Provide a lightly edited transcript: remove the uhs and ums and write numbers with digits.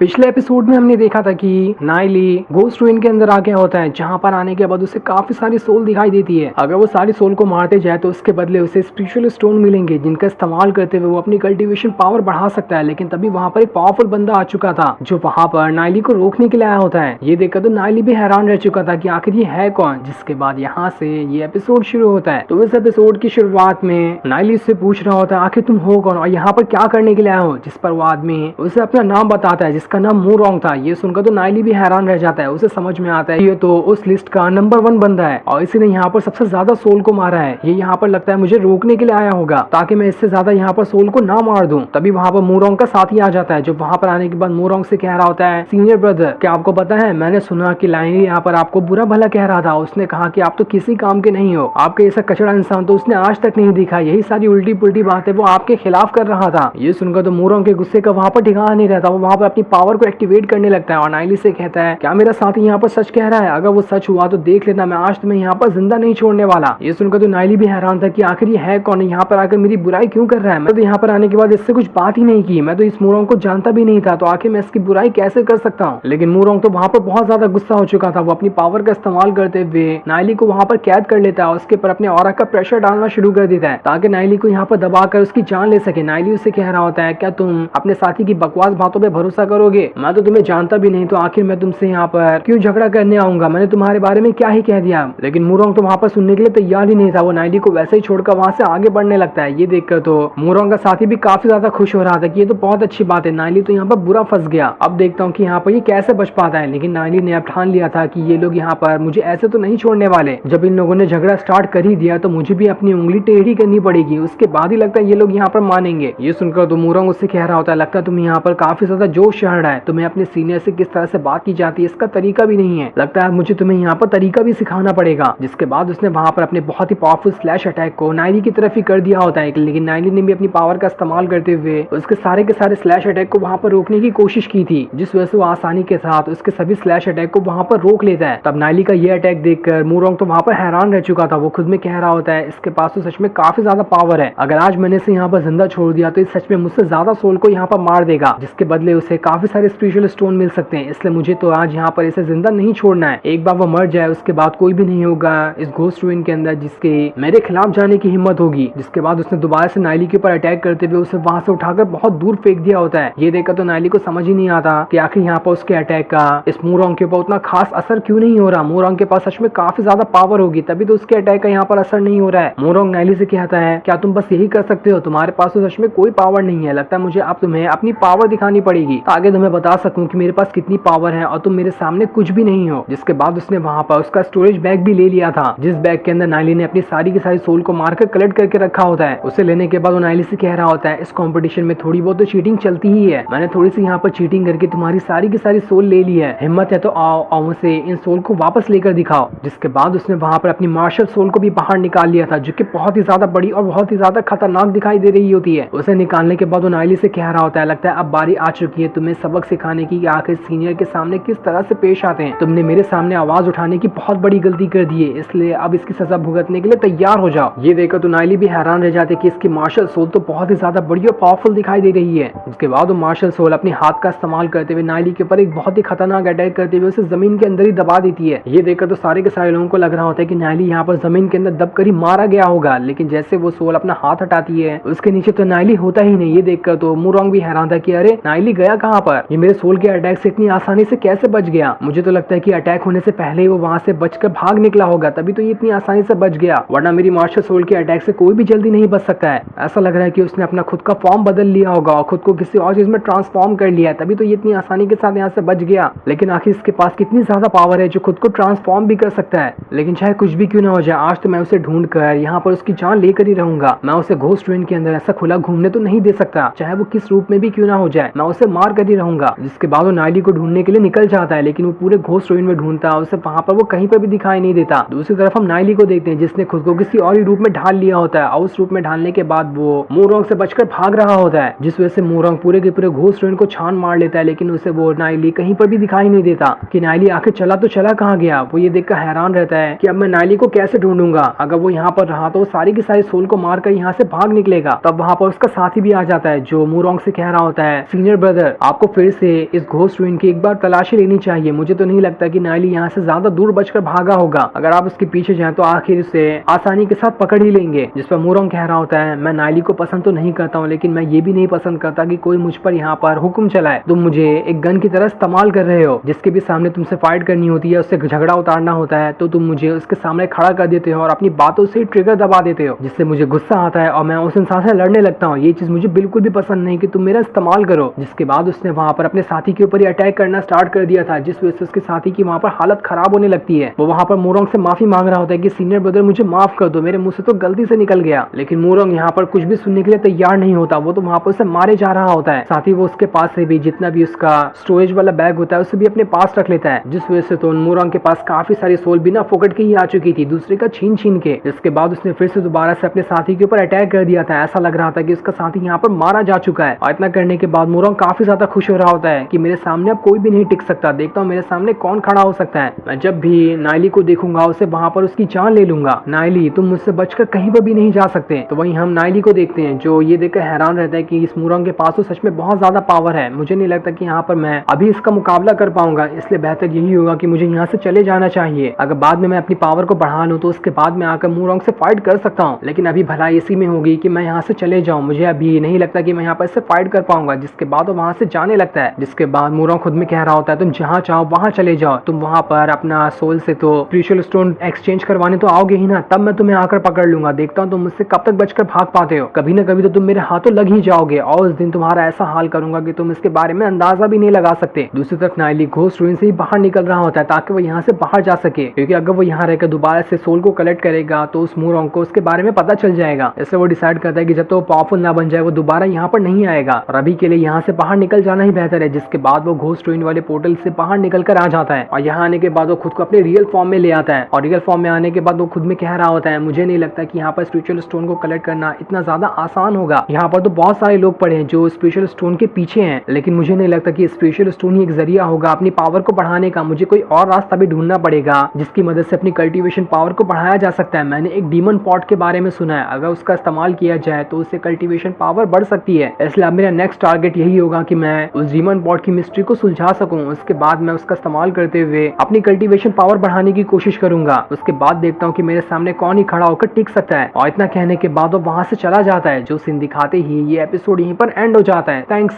पिछले एपिसोड में हमने देखा था कि नाइली घोस्ट रूइन के अंदर आ गया होता है, जहां पर आने के बाद उसे काफी सारी सोल दिखाई देती है। अगर वो सारी सोल को मारते जाए तो उसके बदले उसे स्पिरिचुअल स्टोन मिलेंगे, जिनका इस्तेमाल करते हुए वो अपनी कल्टीवेशन पावर बढ़ा सकता है। लेकिन तभी वहां पर एक पावरफुल बंदा आ चुका था, जो वहां पर नाइली को रोकने के लिए आया होता है। ये देखकर तो नाइली भी हैरान रह चुका था कि आखिर ये है कौन। जिसके बाद यहाँ से ये एपिसोड शुरू होता है। तो इस एपिसोड की शुरुआत में नाइली उससे पूछ रहा होता है, आखिर तुम हो कौन और यहाँ पर क्या करने के लिए आए हो। जिस पर वो आदमी उसे अपना नाम बताता है, जिसका नाम मूरोंग था। ये सुनकर तो नाइली भी हैरान रह जाता है। उसे समझ में आता है ये तो उस लिस्ट का नंबर 1 बंदा है और इसी ने यहाँ पर सबसे ज्यादा सोल को मारा है। ये यहाँ पर लगता है मुझे रोकने के लिए आया होगा, ताकि मैं इससे ज्यादा यहाँ पर सोल को ना मार दूं। तभी वहाँ पर मूरोंग का साथी आ जाता है, जो वहाँ पर आने के बाद मूरोंग से कह रहा होता है, सीनियर ब्रदर, क्या आपको पता है, मैंने सुना कि नाइली यहाँ पर आपको बुरा भला कह रहा था। उसने कहा कि आप तो किसी काम के नहीं हो, आपके ऐसा कचड़ा इंसान तो उसने आज तक नहीं दिखा। यही सारी उल्टी पुल्टी बातें वो आपके खिलाफ कर रहा था। ये सुनकर तो मूरोंग के गुस्से का वहाँ पर ठिकाना नहीं रहता। वो वहाँ पर अपनी पावर को एक्टिवेट करने लगता है और नाइली से कहता है, क्या मेरा साथी यहाँ पर सच कह रहा है? अगर वो सच हुआ तो देख लेना, मैं आज तुम्हें यहाँ पर जिंदा नहीं छोड़ने वाला। ये सुनकर तो नाइली भी हैरान था कि आखिर ये है कौन, यहाँ पर आकर मेरी बुराई क्यों कर रहा है। मैं तो यहाँ पर आने के बाद इससे कुछ बात ही नहीं की, मैं तो इस मूरोंग को जानता भी नहीं था, तो आखिर मैं इसकी बुराई कैसे कर सकता हूँ। लेकिन मूरोंग तो वहाँ पर बहुत ज्यादा गुस्सा हो चुका था। वो अपनी पावर का इस्तेमाल करते हुए नाइली को वहाँ पर कैद कर लेता है और उसके ऊपर अपने ऑरा का प्रेशर डालना शुरू कर देता है, ताकि नाइली को यहाँ पर दबाकर उसकी जान ले सके। नाइली उससे कह रहा होता है, क्या तुम अपने साथी की बकवास बातों पर भरोसा करोगे? मैं तो तुम्हें जानता भी नहीं, तो आखिर मैं तुमसे यहाँ पर क्यों झगड़ा करने आऊंगा? मैंने तुम्हारे बारे में क्या ही कह दिया। लेकिन मूरोंग तो वहाँ पर सुनने के लिए तैयार ही नहीं था। वो नाइली को वैसे ही छोड़कर वहाँ से आगे बढ़ने लगता है। ये देखकर तो मूरोंग का साथी भी काफी ज्यादा खुश हो रहा था कि ये तो बहुत अच्छी बात है, नाइली तो यहाँ पर बुरा फंस गया। अब देखता हूँ कि यहाँ पर ये कैसे बच पाता है। लेकिन नाइली ने अब ठान लिया था कि ये लोग यहाँ पर मुझे ऐसे तो नहीं छोड़ने वाले। जब इन लोगों ने झगड़ा स्टार्ट कर ही दिया तो मुझे भी अपनी उंगली टेढ़ी करनी पड़ेगी, उसके बाद ही लगता है ये लोग यहाँ पर मानेंगे। ये सुनकर तो मूरोंग उससे कह रहा होता है, लगता है तुम यहाँ पर काफी ज्यादा जोश चढ़ रहा है, तुम्हें अपने सीनियर से किस तरह से बात की जाती है इसका तरीका भी नहीं है, लगता है मुझे तुम्हें यहाँ पर तरीका भी सिखाना पड़ेगा। जिसके बाद उसने वहां पर अपने बहुत ही पावरफुल स्लैश अटैक को नाइली की तरफ ही कर दिया होता है। लेकिन नाइली ने भी अपनी पावर का इस्तेमाल करते हुए उसके सारे के सारे स्लैश अटैक को वहां पर रोकने की कोशिश की थी, जिस वजह से वो आसानी के साथ उसके सभी स्लैश अटैक को वहां पर रोक लेता है। तब नाइली का ये अटैक देखकर मूरोंग तो वहां पर हैरान रह चुका था। वो खुद में कह रहा होता है, इसके पास तो सच में काफी ज्यादा पावर है, अगर आज मैंने इसे यहाँ पर जिंदा छोड़ दिया तो इस सच में मुझसे ज्यादा सोल को यहाँ पर मार देगा, जिसके बदले उसे काफी सारे स्पिरिचुअल स्टोन मिल सकते हैं। इसलिए मुझे तो आज यहाँ पर इसे जिंदा नहीं छोड़ना है। एक बार वो मर जाए उसके बाद कोई भी नहीं होगा इस घोस्ट रूइन के अंदर जिसके मेरे खिलाफ जाने की हिम्मत होगी। जिसके बाद उसने दोबारा से नाइली के ऊपर अटैक करते हुए उसे वहां से उठाकर बहुत दूर फेंक दिया होता है। ये देखकर तो नाइली को समझ ही नहीं आता कि आखिर यहाँ पर उसके अटैक का इस मूरोंग के ऊपर उतना खास असर क्यों नहीं हो रहा। मूरोंग के पास सच में काफी ज्यादा पावर होगी, तभी तो उसके अटैक का यहाँ पर असर नहीं हो रहा है। मूरोंग नाइली से कहता है, क्या तुम बस यही कर सकते हो? तुम्हारे पास तो सच में कोई पावर नहीं है, लगता है मुझे अब तुम्हें अपनी पावर दिखानी पड़ेगी ताकि तुम्हें बता सकूं कि मेरे पास कितनी पावर है और तुम मेरे सामने कुछ भी नहीं हो। जिसके बाद उसने वहां पर उसका स्टोरेज बैग भी ले लिया था, जिस बैग के अंदर नाइली ने अपनी सारी की सारी सोल को मारकर कलेक्ट करके रखा होता है। उसे लेने के बाद वो नाइली से कह रहा होता है, इस कंपटीशन में थोड़ी बहुत तो चीटिंग चलती ही है, मैंने थोड़ी सी यहाँ पर चीटिंग करके तुम्हारी सारी की सारी सोल ले ली है, हिम्मत है तो आओ और मुझे इन सोल को वापस लेकर दिखाओ। जिसके बाद उसने वहां पर अपनी मार्शल सोल को भी बाहर निकाल लिया था, जो कि बहुत ही ज्यादा बड़ी और बहुत ही ज्यादा खतरनाक दिखाई दे रही होती है। उसे निकालने के बाद वो नाइली से कह रहा होता है, लगता है अब बारी आ चुकी है तुम्हें सबक सिखाने की, आखिर सीनियर के सामने किस तरह से पेश आते हैं। तुमने मेरे सामने आवाज उठाने की बहुत बड़ी गलती कर दी है, इसलिए अब इसकी सजा भुगतने के लिए तैयार हो जाओ। ये देखकर तो नाइली भी हैरान रह जाते कि इसकी मार्शल सोल तो बहुत ही ज्यादा बड़ी और पावरफुल दिखाई दे रही है। इसके बाद वो मार्शल सोल अपने हाथ का इस्तेमाल करते हुए नाइली के ऊपर एक बहुत ही खतरनाक अटैक करते हुए उसे जमीन के अंदर ही दबा देती है। ये देखकर तो सारे के सारे लोगों को लग रहा होता है कि नाइली यहाँ पर जमीन के अंदर दबकर ही मारा गया होगा। लेकिन जैसे वो सोल अपना हाथ हटाती है उसके नीचे तो नाइली होता ही नहीं। ये देखकर तो मूरोंग भी हैरान था कि अरे नाइली गया कहाँ पर, ये मेरे सोल के अटैक से इतनी आसानी से कैसे बच गया। मुझे तो लगता है कि अटैक होने से पहले ही वो वहां से बचकर भाग निकला होगा, तभी तो ये इतनी आसानी से बच गया, वरना मेरी मार्शल सोल के अटैक से कोई भी जल्दी नहीं बच सकता है। ऐसा लग रहा है कि उसने अपना खुद का फॉर्म बदल लिया होगा और खुद को किसी और चीज में ट्रांसफॉर्म कर लिया है, तभी तो ये इतनी आसानी के साथ यहाँ से बच गया। लेकिन आखिर इसके पास कितनी ज्यादा पावर है जो खुद को ट्रांसफॉर्म भी कर सकता है। लेकिन चाहे कुछ भी क्यों ना हो जाए, आज तो मैं उसे ढूंढ कर यहाँ पर उसकी जान लेकर ही रहूंगा। मैं उसे घोस्ट रूइन के अंदर ऐसा खुला घूमने तो नहीं दे सकता, चाहे वो किस रूप में भी क्यों ना हो जाए, मैं उसे मार कर ही रहूंगा। जिसके बाद वो नाइली को ढूंढने के लिए निकल जाता है, लेकिन वो पूरे घोस्ट रूइन में ढूंढता है, उसे वहां पर वो कहीं पर भी दिखाई नहीं देता। दूसरी तरफ हम नाइली को देखते हैं जिसने खुद को किसी और ही रूप में ढाल लिया होता है और उस रूप में ढालने के बाद वो मूरोंग से बचकर भाग रहा होता है, जिस वजह से मूरोंग पूरे के पूरे घोस्ट रूइन को छान मार लेता है। लेकिन उसे वो नाइली कहीं पर भी दिखाई नहीं देता कि नाइली आखिर चला तो चला कहाँ गया। वो ये देखकर हैरान रहता है कि अब मैं नाइली को कैसे ढूंढूंगा, अगर वो यहाँ पर रहा तो सारी की सारी सोल को मारकर यहाँ से भाग निकलेगा। तब वहां पर उसका साथी भी आ जाता है जो मूरोंग से कह रहा होता है, सीनियर ब्रदर आपको को फिर से इस घोस्ट रूइन की एक बार तलाशी लेनी चाहिए। मुझे तो नहीं लगता कि नाइली यहाँ से ज्यादा दूर बचकर भागा होगा। अगर आप उसके पीछे जाएं तो आखिर उसे आसानी के साथ पकड़ ही लेंगे। जिस पर मूरोंग कह रहा होता है, मैं नाइली को पसंद तो नहीं करता हूँ, लेकिन मैं ये भी नहीं पसंद करता कि कोई मुझ पर यहाँ पर हुक्म चलाए। तुम मुझे एक गन की तरह इस्तेमाल कर रहे हो। जिसके भी सामने तुमसे फाइट करनी होती है, उससे झगड़ा उतारना होता है, तो तुम मुझे उसके सामने खड़ा कर देते हो और अपनी बातों से ट्रिगर दबा देते हो, जिससे मुझे गुस्सा आता है और मैं उस इंसान से लड़ने लगता हूँ। ये चीज मुझे बिल्कुल भी पसंद नहीं कि तुम मेरा इस्तेमाल करो। जिसके बाद उसने वहां पर अपने साथी के ऊपर ही अटैक करना स्टार्ट कर दिया था, जिस वजह से उसके साथी की वहां पर हालत खराब होने लगती है। वो वहां पर मूरोंग से माफी मांग रहा होता है कि सीनियर ब्रदर मुझे माफ कर दो, मेरे मुंह से तो गलती से निकल गया। लेकिन मूरोंग यहाँ पर कुछ भी सुनने के लिए तैयार नहीं होता। वो तो वहां पर उसे मारे जा रहा होता है। साथ ही वो उसके पास से भी जितना भी उसका स्टोरेज वाला बैग होता है उसे भी अपने पास रख लेता है, जिस वजह से तो मूरोंग के पास काफी सारी सोल बिना फोकट के ही आ चुकी थी, दूसरे का छीन छीन के। जिसके बाद उसने फिर से दोबारा से अपने साथी के ऊपर अटैक कर दिया था। ऐसा लग रहा था कि उसका साथी यहाँ पर मारा जा चुका है। और इतना करने के बाद मूरोंग काफी ज्यादा खुश हो रहा होता है कि मेरे सामने अब कोई भी नहीं टिक सकता, देखता हूँ मेरे सामने कौन खड़ा हो सकता है। मैं जब भी नाइली को देखूंगा उसे वहां पर उसकी जान ले लूंगा। नाइली, तुम मुझसे बचकर कहीं पर भी नहीं जा सकते। तो वहीं हम नाइली को देखते हैं, जो ये देखकर हैरान रहता है कि इस मूरोंग के पास तो सच में बहुत ज्यादा पावर है। मुझे नहीं लगता कि यहाँ पर मैं अभी इसका मुकाबला कर पाऊंगा, इसलिए बेहतर यही होगा कि मुझे यहाँ से चले जाना चाहिए। अगर बाद में मैं अपनी पावर को बढ़ा लूं तो उसके बाद में आकर मूरोंग से फाइट कर सकता हूँ, लेकिन अभी भलाई इसी में होगी कि मैं यहाँ से चले जाऊँ। मुझे अभी नहीं लगता कि मैं यहाँ पर इससे फाइट कर पाऊंगा। जिसके बाद वो वहां से जाने लगता है। जिसके बाद मूरोंग खुद में कह रहा होता है, तुम जहाँ चाहो वहां चले जाओ, तुम वहां पर अपना सोल से तो स्पिरिचुअल स्टोन एक्सचेंज करवाने तो आओगे ही ना, तब मैं तुम्हें आकर पकड़ लूंगा। देखता हूँ तुम मुझसे कब तक बचकर भाग पाते हो। कभी ना कभी तो तुम मेरे हाथों लग ही जाओगे और उस दिन तुम्हारा ऐसा हाल करूंगा कि तुम इसके बारे में अंदाजा भी नहीं लगा सकते। दूसरी तरफ नाइली घोस्ट रूइन से ही बाहर निकल रहा होता है ताकि वो यहाँ से बाहर जा सके, क्योंकि अगर वो यहाँ रहकर दोबारा से सोल को कलेक्ट करेगा तो उस मूरोंग को उसके बारे में पता चल जाएगा। इसलिए वो डिसाइड करता है कि जब तो वो पावरफुल ना बन जाए वो दोबारा यहाँ पर नहीं आएगा और अभी के लिए यहाँ से बाहर निकल जाना ही बेहतर है। जिसके बाद वो घोस्ट रूइन वाले पोर्टल से बाहर निकल कर आ जाता है और यहाँ आने के बाद वो खुद को अपने रियल फॉर्म में ले आता है। और रियल फॉर्म में आने के बाद वो खुद में कह रहा होता है, मुझे नहीं लगता कि यहाँ पर स्पिरिचुअल स्टोन को कलेक्ट करना इतना ज्यादा आसान होगा। यहाँ पर तो बहुत सारे लोग पड़े हैं जो स्पिरिचुअल स्टोन के पीछे हैं, लेकिन मुझे नहीं लगता कि स्पिरिचुअल स्टोन ही एक जरिया होगा अपनी पावर को बढ़ाने का। मुझे कोई और रास्ता भी ढूंढना पड़ेगा जिसकी मदद से अपनी कल्टीवेशन पावर को बढ़ाया जा सकता है। मैंने एक डीमन पॉट के बारे में सुना है, अगर उसका इस्तेमाल किया जाए तो उससे कल्टीवेशन पावर बढ़ सकती है। इसलिए अब मेरा नेक्स्ट टारगेट यही होगा कि मैं उस डीमन पॉट की मिस्ट्री को सुलझा सकूं। उसके बाद मैं उसका इस्तेमाल करते हुए अपनी कल्टीवेशन पावर बढ़ाने की कोशिश करूंगा। उसके बाद देखता हूँ कि मेरे सामने कौन ही खड़ा होकर टिक सकता है। और इतना कहने के बाद वो वहां से चला जाता है। जो सीन दिखाते ही ये एपिसोड यहीं पर एंड हो जाता है। थैंक्स।